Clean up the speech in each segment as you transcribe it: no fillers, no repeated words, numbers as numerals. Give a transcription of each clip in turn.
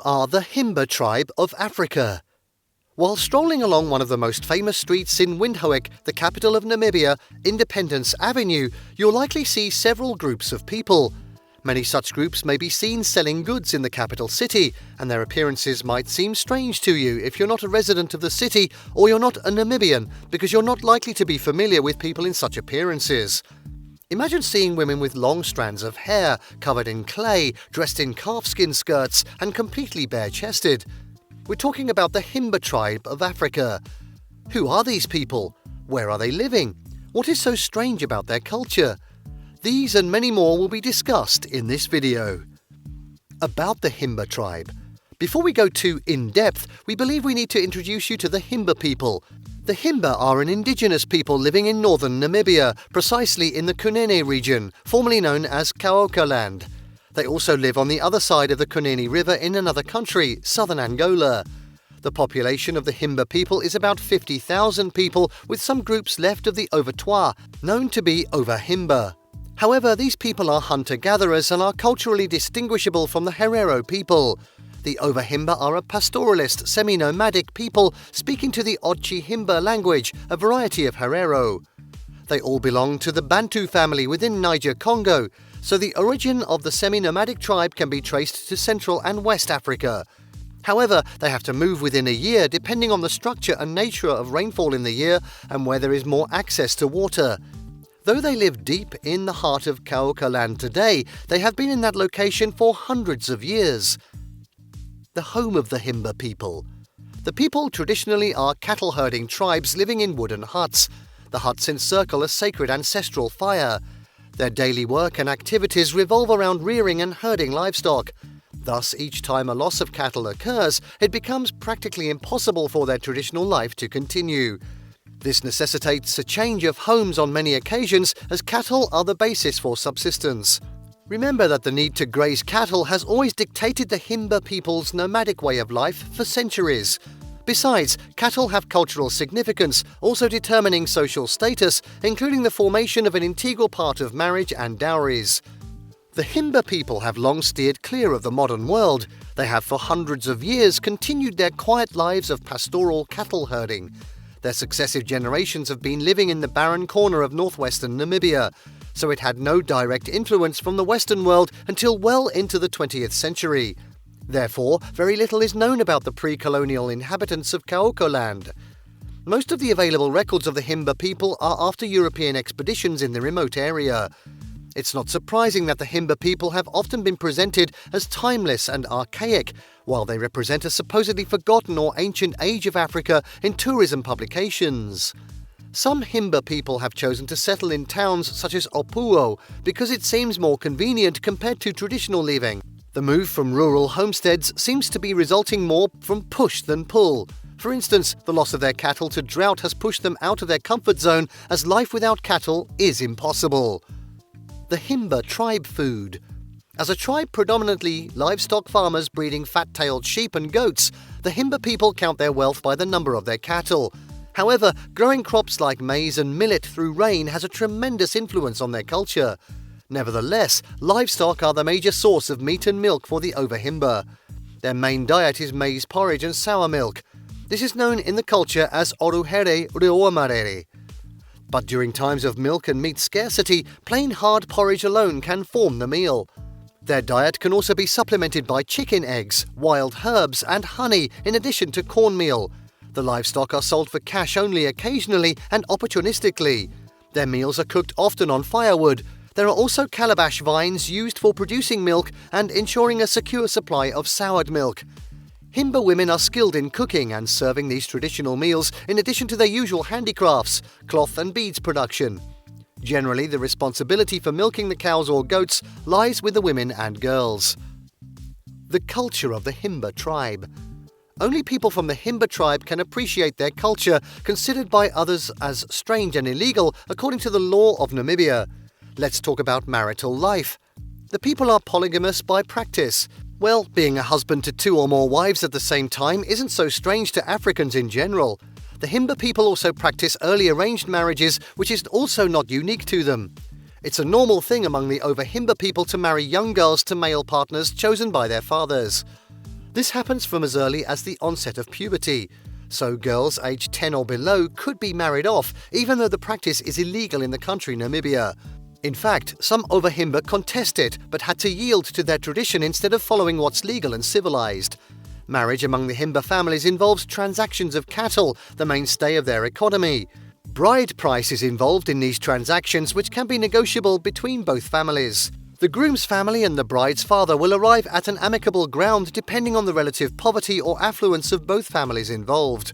are the Himba tribe of Africa. While strolling along one of the most famous streets in Windhoek, the capital of Namibia, Independence Avenue, you'll likely see several groups of people. Many such groups may be seen selling goods in the capital city, and their appearances might seem strange to you if you're not a resident of the city or you're not a Namibian, because you're not likely to be familiar with people in such appearances. Imagine seeing women with long strands of hair, covered in clay, dressed in calfskin skirts, and completely bare-chested. We're talking about the Himba tribe of Africa. Who are these people? Where are they living? What is so strange about their culture? These and many more will be discussed in this video. About the Himba tribe. Before we go too in-depth, we believe we need to introduce you to the Himba people. The Himba are an indigenous people living in northern Namibia, precisely in the Kunene Region, formerly known as Kaokoland. They also live on the other side of the Kunene River in another country, southern Angola. The population of the Himba people is about 50,000 people, with some groups left of the OvaTwa, known to be OvaHimba. However, these people are hunter-gatherers and are culturally distinguishable from the Herero people. The OvaHimba are a pastoralist, semi-nomadic people speaking to the OtjiHimba language, a variety of Herero. They all belong to the Bantu family within Niger-Congo, so the origin of the semi-nomadic tribe can be traced to Central and West Africa. However, they have to move within a year depending on the structure and nature of rainfall in the year and where there is more access to water. Though they live deep in the heart of Kaokoland today, they have been in that location for hundreds of years. The home of the Himba people. The people traditionally are cattle-herding tribes living in wooden huts. The huts encircle a sacred ancestral fire. Their daily work and activities revolve around rearing and herding livestock. Thus, each time a loss of cattle occurs, it becomes practically impossible for their traditional life to continue. This necessitates a change of homes on many occasions, as cattle are the basis for subsistence. Remember that the need to graze cattle has always dictated the Himba people's nomadic way of life for centuries. Besides, cattle have cultural significance, also determining social status, including the formation of an integral part of marriage and dowries. The Himba people have long steered clear of the modern world. They have for hundreds of years continued their quiet lives of pastoral cattle herding. Their successive generations have been living in the barren corner of northwestern Namibia, so it had no direct influence from the Western world until well into the 20th century. Therefore, very little is known about the pre-colonial inhabitants of Kaokoland. Most of the available records of the Himba people are after European expeditions in the remote area. It's not surprising that the Himba people have often been presented as timeless and archaic, while they represent a supposedly forgotten or ancient age of Africa in tourism publications. Some Himba people have chosen to settle in towns such as Opuo because it seems more convenient compared to traditional living. The move from rural homesteads seems to be resulting more from push than pull. For instance, the loss of their cattle to drought has pushed them out of their comfort zone, as life without cattle is impossible. The Himba tribe food. As a tribe predominantly livestock farmers breeding fat-tailed sheep and goats, the Himba people count their wealth by the number of their cattle. However, growing crops like maize and millet through rain has a tremendous influence on their culture. Nevertheless, livestock are the major source of meat and milk for the OvaHimba. Their main diet is maize porridge and sour milk. This is known in the culture as oruhere rioamarere. But during times of milk and meat scarcity, plain hard porridge alone can form the meal. Their diet can also be supplemented by chicken eggs, wild herbs and honey in addition to cornmeal. The livestock are sold for cash only occasionally and opportunistically. Their meals are cooked often on firewood. There are also calabash vines used for producing milk and ensuring a secure supply of soured milk. Himba women are skilled in cooking and serving these traditional meals in addition to their usual handicrafts, cloth and beads production. Generally, the responsibility for milking the cows or goats lies with the women and girls. The culture of the Himba tribe. Only people from the Himba tribe can appreciate their culture, considered by others as strange and illegal according to the law of Namibia. Let's talk about marital life. The people are polygamous by practice. Well, being a husband to 2 or more wives at the same time isn't so strange to Africans in general. The Himba people also practice early arranged marriages, which is also not unique to them. It's a normal thing among the OvaHimba people to marry young girls to male partners chosen by their fathers. This happens from as early as the onset of puberty, so girls aged 10 or below could be married off, even though the practice is illegal in the country Namibia. In fact, some OvaHimba contest it, but had to yield to their tradition instead of following what's legal and civilized. Marriage among the Himba families involves transactions of cattle, the mainstay of their economy. Bride price is involved in these transactions, which can be negotiable between both families. The groom's family and the bride's father will arrive at an amicable ground depending on the relative poverty or affluence of both families involved.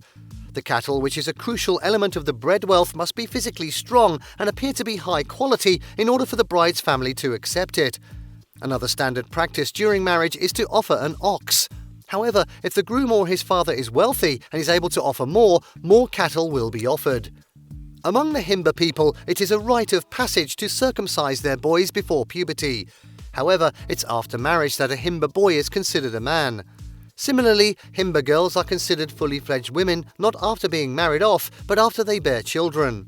The cattle, which is a crucial element of the bread wealth, must be physically strong and appear to be high quality in order for the bride's family to accept it. Another standard practice during marriage is to offer an ox. However, if the groom or his father is wealthy and is able to offer more cattle will be offered. Among the Himba people, it is a rite of passage to circumcise their boys before puberty. However, it's after marriage that a Himba boy is considered a man. Similarly, Himba girls are considered fully fledged women not after being married off, but after they bear children.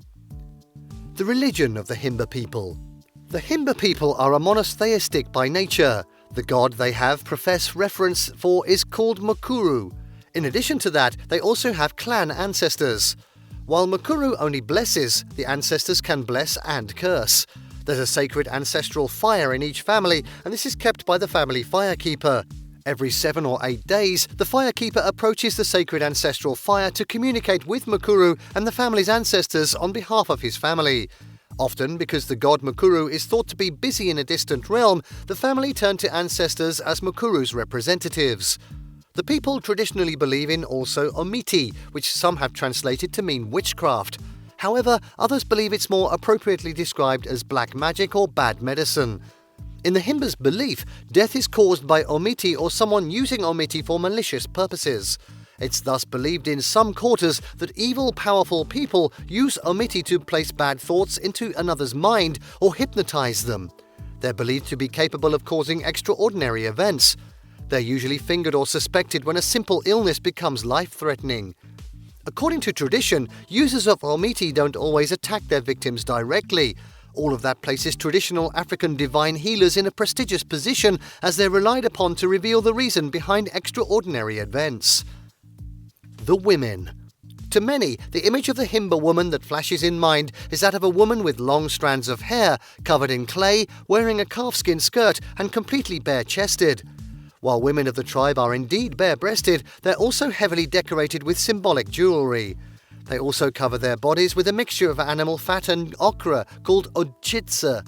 The religion of the Himba people. The Himba people are a monotheistic by nature. The god they have profess reference for is called Mukuru. In addition to that, they also have clan ancestors. While Mukuru only blesses, the ancestors can bless and curse. There's a sacred ancestral fire in each family, and this is kept by the family firekeeper. Every 7 or 8 days, the firekeeper approaches the sacred ancestral fire to communicate with Mukuru and the family's ancestors on behalf of his family. Often, because the god Mukuru is thought to be busy in a distant realm, the family turn to ancestors as Mukuru's representatives. The people traditionally believe in also Omiti, which some have translated to mean witchcraft. However, others believe it's more appropriately described as black magic or bad medicine. In the Himba's belief, death is caused by Omiti or someone using Omiti for malicious purposes. It's thus believed in some quarters that evil, powerful people use Omiti to place bad thoughts into another's mind or hypnotize them. They're believed to be capable of causing extraordinary events. They're usually fingered or suspected when a simple illness becomes life-threatening. According to tradition, users of Omiti don't always attack their victims directly. All of that places traditional African divine healers in a prestigious position as they're relied upon to reveal the reason behind extraordinary events. The women. To many, the image of the Himba woman that flashes in mind is that of a woman with long strands of hair, covered in clay, wearing a calfskin skirt and completely bare-chested. While women of the tribe are indeed bare-breasted, they're also heavily decorated with symbolic jewelry. They also cover their bodies with a mixture of animal fat and ochre called OtjiHimba.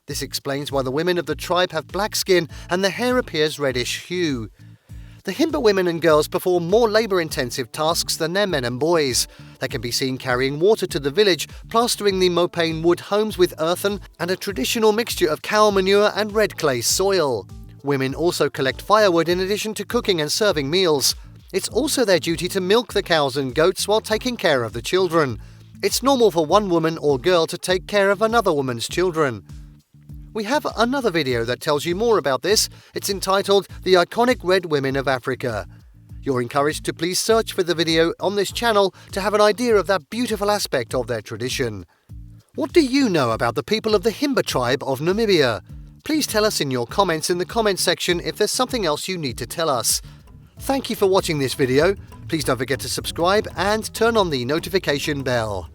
This explains why the women of the tribe have black skin and their hair appears reddish hue. The Himba women and girls perform more labour-intensive tasks than their men and boys. They can be seen carrying water to the village, plastering the mopane wood homes with earthen and a traditional mixture of cow manure and red clay soil. Women also collect firewood in addition to cooking and serving meals. It's also their duty to milk the cows and goats while taking care of the children. It's normal for one woman or girl to take care of another woman's children. We have another video that tells you more about this. It's entitled The Iconic Red Women of Africa. You're encouraged to please search for the video on this channel to have an idea of that beautiful aspect of their tradition. What do you know about the people of the Himba tribe of Namibia? Please tell us in your comments in the comment section if there's something else you need to tell us. Thank you for watching this video. Please don't forget to subscribe and turn on the notification bell.